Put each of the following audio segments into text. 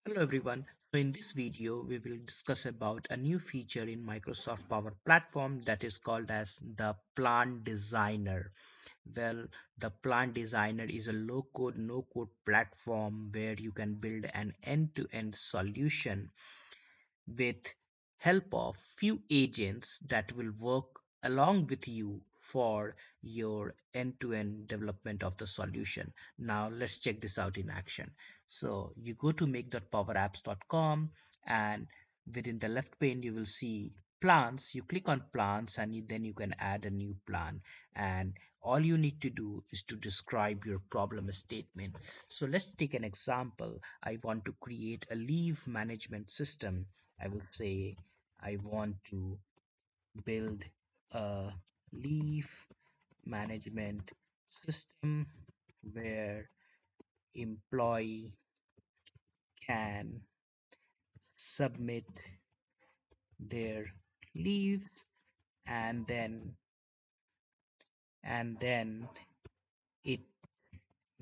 Hello everyone. So in this video we will discuss about a new feature in Microsoft Power Platform that is called as the Plant Designer. Well, the Plant Designer is a low code no code platform where you can build an end-to-end solution with help of few agents that will work along with you for your end-to-end development of the solution. Now let's check this out in action. So you go to make.powerapps.com, and within the left pane you will see plans. You click on plans, and then you can add a new plan, and all you need to do is to describe your problem statement. So let's take an example. I want to create a leave management system. I will say I want to build a leave management system where employee can submit their leaves, and then it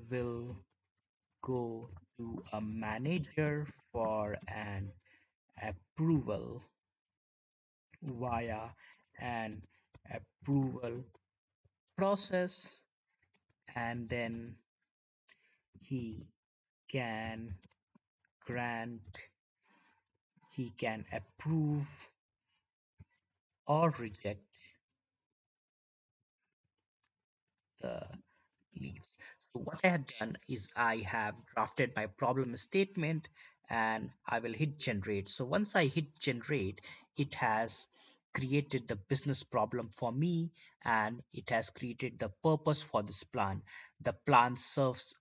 will go to a manager for an approval via an approval process, and then he can grant, he can approve or reject the leaves. So what I have done is I have drafted my problem statement, and I will hit generate. So once I hit generate, it has created the business problem for me, and it has created the purpose for this plan. The plan serves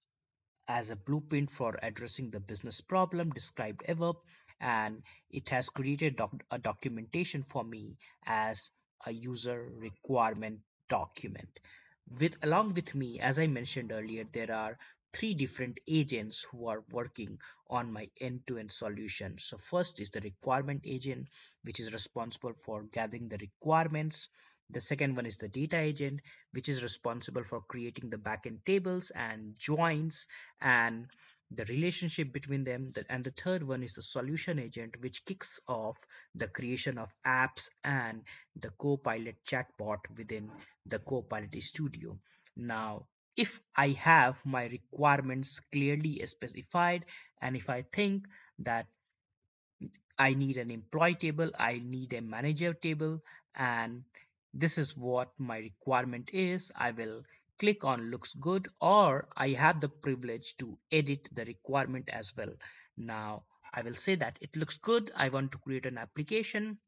as a blueprint for addressing the business problem described above, and it has created a documentation for me as a user requirement document. With along with me, as I mentioned earlier, there are three different agents who are working on my end-to-end solution. So first is the requirement agent, which is responsible for gathering the requirements. The second one is the data agent, which is responsible for creating the backend tables and joins and the relationship between them. And the third one is the solution agent, which kicks off the creation of apps and the Copilot chatbot within the Copilot Studio. Now, if I have my requirements clearly specified, and if I think that I need an employee table, I need a manager table, and this is what my requirement is, I will click on looks good, or I have the privilege to edit the requirement as well. Now, I will say that it looks good. I want to create an application,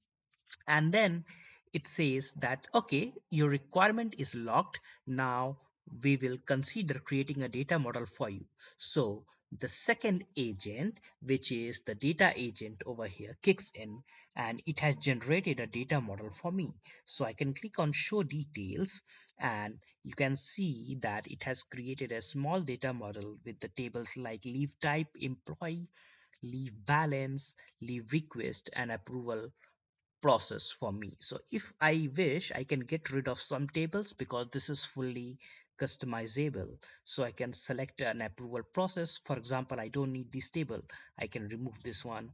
and then it says that okay, your requirement is locked. Now we will consider creating a data model for you. So the second agent, which is the data agent over here, kicks in, and it has generated a data model for me. So I can click on show details, and you can see that it has created a small data model with the tables like leave type, employee, leave balance, leave request, and approval process for me. So if I wish, I can get rid of some tables because this is fully customizable. So I can select an approval process. For example, I don't need this table. I can remove this one.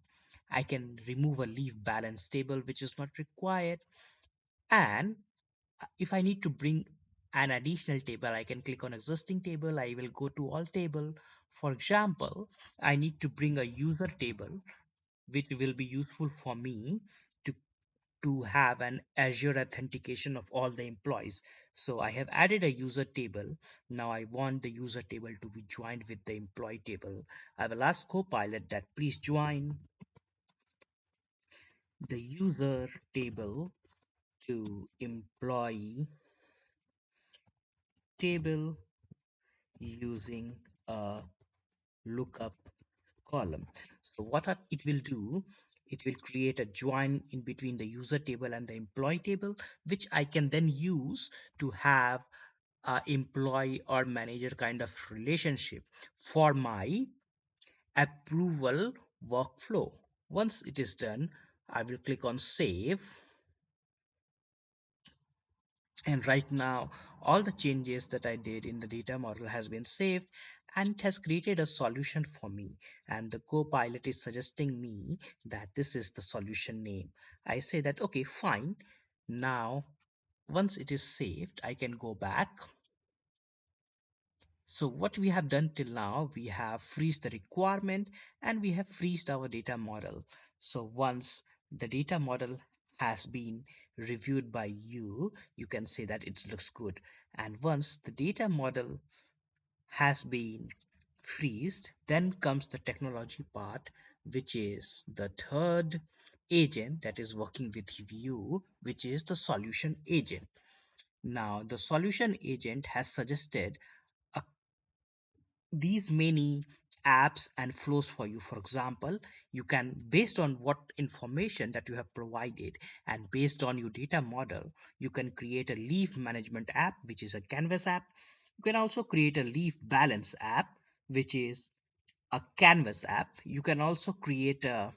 I can remove a leave balance table which is not required. And if I need to bring an additional table, I can click on existing table. I will go to all table. For example, I need to bring a user table which will be useful for me to have an Azure authentication of all the employees. So I have added a user table. Now I want the user table to be joined with the employee table. I will ask Copilot that please join the user table to employee table using a lookup column. So what it will do, it will create a join in between the user table and the employee table, which I can then use to have employee or manager kind of relationship for my approval workflow. Once it is done, I will click on save, and right now all the changes that I did in the data model has been saved, and it has created a solution for me. And the Copilot is suggesting me that this is the solution name. I say that, okay, fine. Now, once it is saved, I can go back. So what we have done till now, we have freezed the requirement and we have freezed our data model. So once the data model has been reviewed by you, you can say that it looks good. And once the data model has been freezed, then comes the technology part, which is the third agent that is working with you, which is the solution agent. Now, the solution agent has suggested a these many apps and flows for you. For example, you can, based on what information that you have provided and based on your data model, you can create a leave management app, which is a canvas app. You can also create a leave balance app, which is a canvas app. You can also create a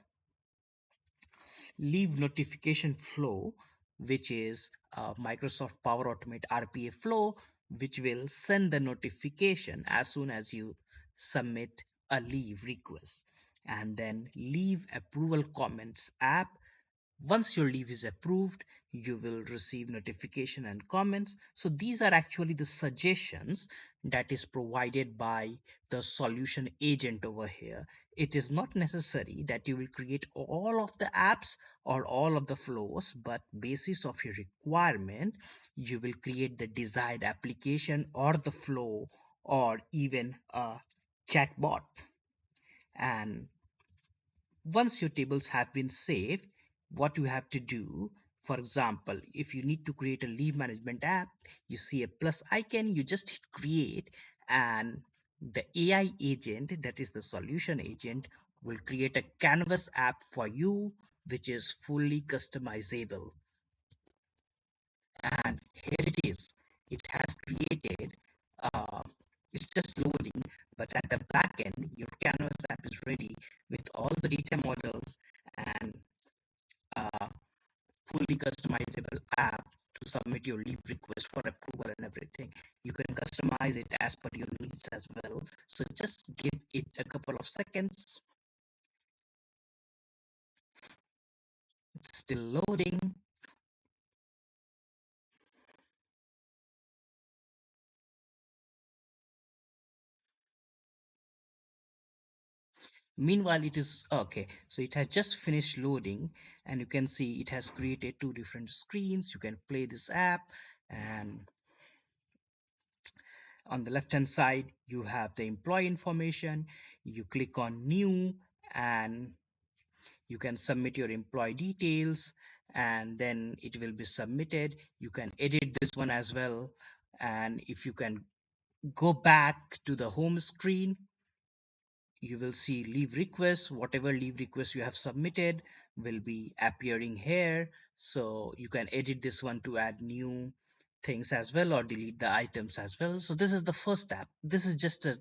leave notification flow, which is Microsoft Power Automate RPA flow, which will send the notification as soon as you submit a leave request. And then leave approval comments app. Once your leave is approved, you will receive notification and comments. So these are actually the suggestions that is provided by the solution agent over here. It is not necessary that you will create all of the apps or all of the flows, but basis of your requirement, you will create the desired application or the flow or even a chatbot. And once your tables have been saved, what you have to do, for example, if you need to create a leave management app, you see a plus icon, you just hit create, and the AI agent, that is the solution agent, will create a canvas app for you, which is fully customizable. And here it is. It has created, uh, it's just loading, but at the back end, your canvas app is ready with all the data models and a fully customizable app to submit your leave request for approval and everything. You can customize it as per your needs as well. So just give it a couple of seconds. It's still loading. Meanwhile, it is okay. So it has just finished loading, and you can see it has created two different screens. You can play this app, and on the left hand side, you have the employee information. You click on new, and you can submit your employee details, and then it will be submitted. You can edit this one as well. And if you can go back to the home screen, you will see leave requests. Whatever leave request you have submitted will be appearing here. So you can edit this one to add new things as well or delete the items as well. So this is the first app. This is just a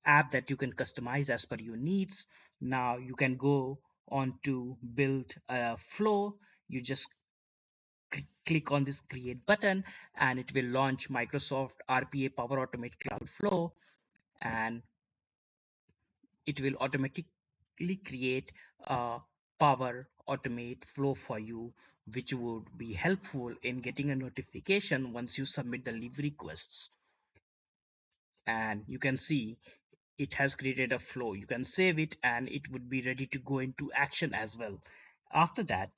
app that you can customize as per your needs. Now you can go on to build a flow. You just click on this create button, and it will launch Microsoft RPA Power Automate Cloud Flow, and it will automatically create a Power Automate flow for you, which would be helpful in getting a notification once you submit the leave requests. And you can see it has created a flow. You can save it and it would be ready to go into action as well. After that,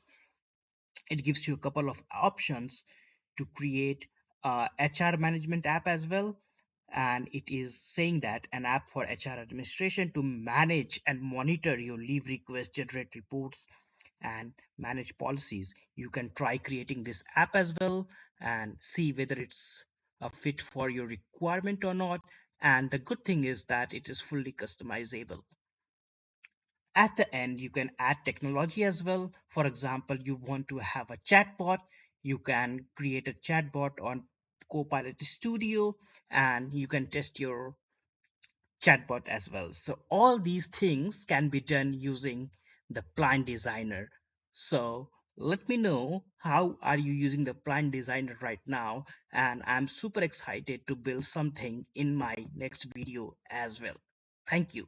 it gives you a couple of options to create a HR management app as well. And it is saying that an app for HR administration to manage and monitor your leave requests, generate reports, and manage policies. You can try creating this app as well and see whether it's a fit for your requirement or not. And the good thing is that it is fully customizable. At the end, you can add technology as well. For example, you want to have a chatbot, you can create a chatbot on Copilot Studio, and you can test your chatbot as well. So all these things can be done using the Plan Designer. So Let me know how are you using the plan designer right now, and I'm super excited to build something in my next video as well. Thank you.